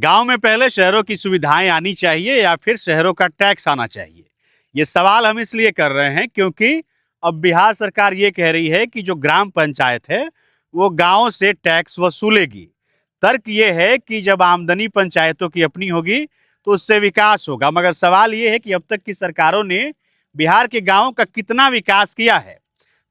गांव में पहले शहरों की सुविधाएं आनी चाहिए या फिर शहरों का टैक्स आना चाहिए? ये सवाल हम इसलिए कर रहे हैं क्योंकि अब बिहार सरकार ये कह रही है कि जो ग्राम पंचायत है वो गांवों से टैक्स वसूलेगी। तर्क ये है कि जब आमदनी पंचायतों की अपनी होगी तो उससे विकास होगा। मगर सवाल ये है कि अब तक की सरकारों ने बिहार के गांवों का कितना विकास किया है?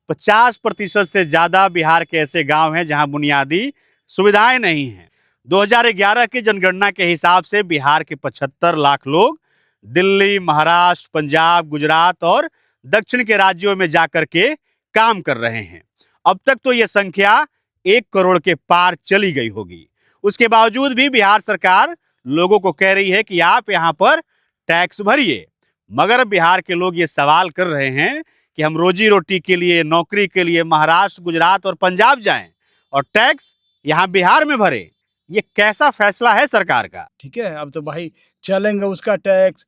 50% से ज्यादा बिहार के ऐसे गांव हैं जहां बुनियादी सुविधाएं नहीं हैं। 2011 की जनगणना के हिसाब से बिहार के 75 लाख लोग दिल्ली, महाराष्ट्र, पंजाब, गुजरात और दक्षिण के राज्यों में जाकर के काम कर रहे हैं। अब तक तो यह संख्या 1 करोड़ के पार चली गई होगी। उसके बावजूद भी बिहार सरकार लोगों को कह रही है कि आप यहां पर टैक्स भरिए। मगर बिहार के लोग ये सवाल कर रहे हैं कि हम रोजी रोटी के लिए, नौकरी के लिए महाराष्ट्र, गुजरात और पंजाब जाएं और टैक्स यहां बिहार में भरे। ये कैसा फैसला है सरकार का? ठीक है, अब तो भाई चलेंगे उसका टैक्स,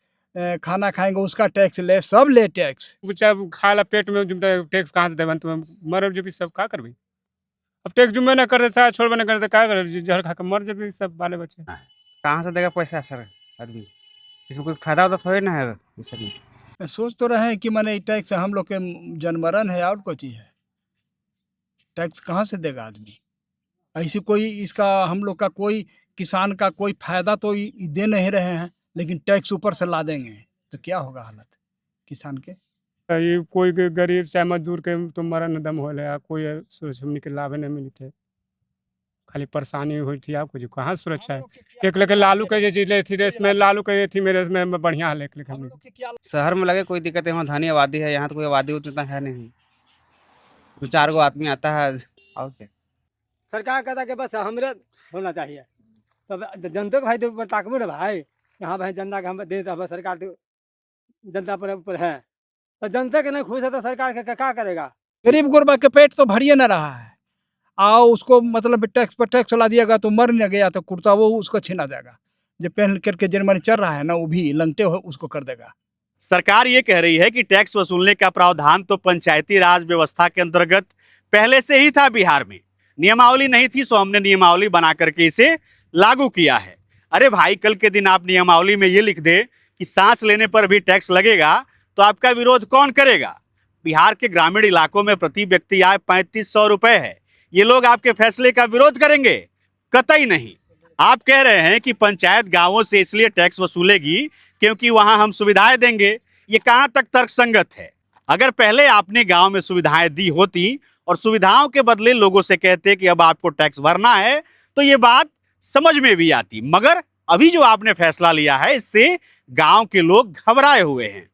खाना खाएंगे उसका टैक्स, ले सब ले टैक्स। जब खाला पेट में टैक्स कहाँ से देवन तुम मर जब सब का करबी। अब टैक्स जुम्मे ना करते सारा छोड़बे ना करते का कर जहर खा के मर जब सब बाले बच्चे। कहाँ से देगा पैसा सर आदमी? इसमें कोई फायदा होता थोड़ी ना है इस सब में। सोच तो रहे हैं कि मैंने टैक्स हम लोग के जनमरण है और कोई चीज़ है, टैक्स कहाँ से देगा आदमी? ऐसी कोई इसका हम लोग का कोई किसान का कोई फायदा तो दे नहीं रहे हैं, लेकिन टैक्स ऊपर से ला देंगे तो क्या होगा हालत किसान के? ये कोई गरीब चाहे मजदूर के तो मरण दम हो कोई हमने के लाभ नहीं मिलते, खाली परेशानी हुई थी आपको जो कहाँ सुरक्षा है। एक लेके लालू के जिले थी रेस में, लालू के थी मेरे में बढ़िया है। लेकिन शहर में लगे कोई दिक्कत है, वहाँ धानी आबादी है, यहाँ तो कोई आबादी उतना है नहीं, 2-4 गो आदमी आता है और क्या। सरकार कहता कि बस हमरे होना चाहिए, तो जनता को भाई तो ताकबो ना भाई, यहाँ भाई जनता के हम दे तो सरकार तो जनता पर ऊपर है, तो जनता के नहीं खुश है तो सरकार के क्या करेगा? गरीब गुरबा के पेट तो भरिए ना रहा है, आओ उसको मतलब टैक्स पर टैक्स ला दिएगा तो मर न गया तो कुर्ता वो उसको छीना जाएगा, जो पहन करके जनमनी चल रहा है ना वो भी लंगटे हो उसको कर देगा। सरकार ये कह रही है कि टैक्स वसूलने का प्रावधान तो पंचायती राज व्यवस्था के अंतर्गत पहले से ही था। बिहार में नियमावली नहीं थी, सो हमने नियमावली बना करके इसे लागू किया है। अरे भाई, कल के दिन आप नियमावली में ये लिख दे कि सांस लेने पर भी टैक्स लगेगा तो आपका विरोध कौन करेगा? बिहार के ग्रामीण इलाकों में प्रति व्यक्ति आय 3500 रुपए है। ये लोग आपके फैसले का विरोध करेंगे? कतई नहीं। आप कह रहे हैं कि पंचायत गांवों से इसलिए टैक्स वसूलेगी क्योंकि वहां हम सुविधाएं देंगे। ये कहां तक तर्कसंगत है? अगर पहले आपने गांव में सुविधाएं दी होती और सुविधाओं के बदले लोगों से कहते कि अब आपको टैक्स भरना है तो ये बात समझ में भी आती। मगर अभी जो आपने फैसला लिया है इससे गांव के लोग घबराए हुए हैं।